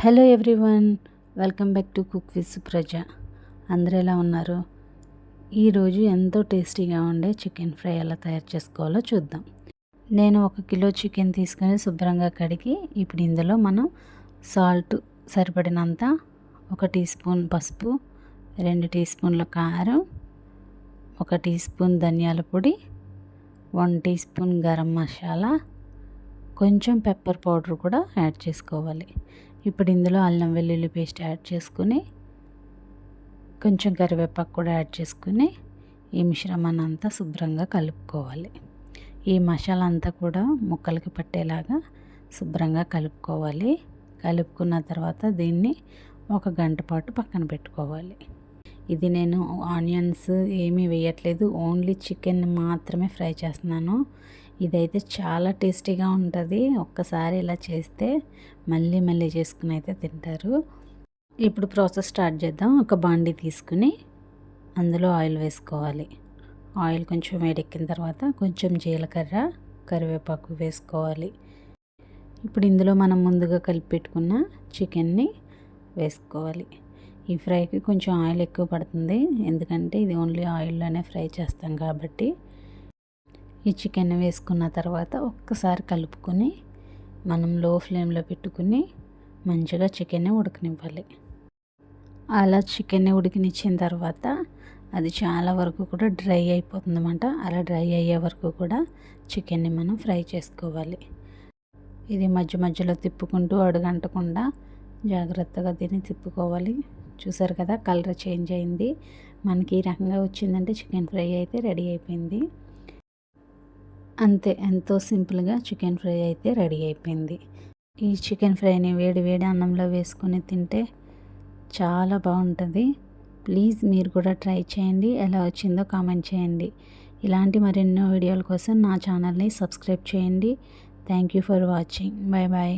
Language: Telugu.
Hello everyone, welcome back to cook with Supraja. అందరూ ఎలా ఉన్నారు? ఈరోజు ఎంతో టేస్టీగా ఉండే చికెన్ ఫ్రై ఎలా తయారు చేసుకోవాలో చూద్దాం. నేను 1 కిలో చికెన్ తీసుకొని శుభ్రంగా కడిగి ఇప్పుడు ఇందులో మనం సాల్ట్ సరిపడినంత, 1 టీ స్పూన్ పసుపు, 2 టీ స్పూన్ల కారం, 1 టీ స్పూన్ ధనియాల పొడి, 1 టీ స్పూన్ గరం మసాలా, కొంచెం పెప్పర్ పౌడర్ కూడా యాడ్ చేసుకోవాలి. ఇప్పుడు ఇందులో అల్లం వెల్లుల్లి పేస్ట్ యాడ్ చేసుకుని, కొంచెం కరివేపాకు కూడా యాడ్ చేసుకుని ఈ మిశ్రమాన్ని అంతా శుభ్రంగా కలుపుకోవాలి. ఈ మసాలా అంతా కూడా ముక్కలకి పట్టేలాగా శుభ్రంగా కలుపుకోవాలి. కలుపుకున్న తర్వాత దీన్ని 1 గంట పాటు పక్కన పెట్టుకోవాలి. ఇది నేను ఆనియన్స్ ఏమీ వేయట్లేదు, ఓన్లీ చికెన్ మాత్రమే ఫ్రై చేస్తున్నాను. ఇదైతే చాలా టేస్టీగా ఉంటుంది. ఒక్కసారి ఇలా చేస్తే మళ్ళీ మళ్ళీ చేసుకుని అయితే తింటారు. ఇప్పుడు ప్రాసెస్ స్టార్ట్ చేద్దాం. ఒక బాండీ తీసుకుని అందులో ఆయిల్ వేసుకోవాలి. ఆయిల్ కొంచెం వేడెక్కిన తర్వాత కొంచెం జీలకర్ర, కరివేపాకు వేసుకోవాలి. ఇప్పుడు ఇందులో మనం ముందుగా కలిపి పెట్టుకున్న చికెన్ని వేసుకోవాలి. ఈ ఫ్రైకి కొంచెం ఆయిల్ ఎక్కువ పడుతుంది, ఎందుకంటే ఇది ఓన్లీ ఆయిల్లోనే ఫ్రై చేస్తాం కాబట్టి. ఈ చికెన్ వేసుకున్న తర్వాత ఒక్కసారి కలుపుకొని మనం లో ఫ్లేమ్లో పెట్టుకుని మంచిగా చికెన్ని ఉడకనివ్వాలి. అలా చికెన్ని ఉడికినిచ్చిన తర్వాత అది చాలా వరకు కూడా డ్రై అయిపోతుంది అన్నమాట. అలా డ్రై అయ్యే వరకు కూడా చికెన్ని మనం ఫ్రై చేసుకోవాలి. ఇది మధ్య మధ్యలో తిప్పుకుంటూ అడుగంటకుండా జాగ్రత్తగా దీన్ని తిప్పుకోవాలి. చూసారు కదా, కలర్ చేంజ్ అయింది. మనకి ఈ రకంగా వచ్చిందంటే చికెన్ ఫ్రై అయితే రెడీ అయిపోయింది. అంతే, ఎంతో సింపుల్గా చికెన్ ఫ్రై అయితే రెడీ అయిపోయింది. ఈ చికెన్ ఫ్రైని వేడి వేడి అన్నంలో వేసుకొని తింటే చాలా బాగుంటుంది. ప్లీజ్ మీరు కూడా ట్రై చేయండి. ఎలా వచ్చిందో కామెంట్ చేయండి. ఇలాంటి మరెన్నో వీడియోల కోసం నా ఛానల్ని సబ్స్క్రైబ్ చేయండి. Thank you for watching. Bye bye.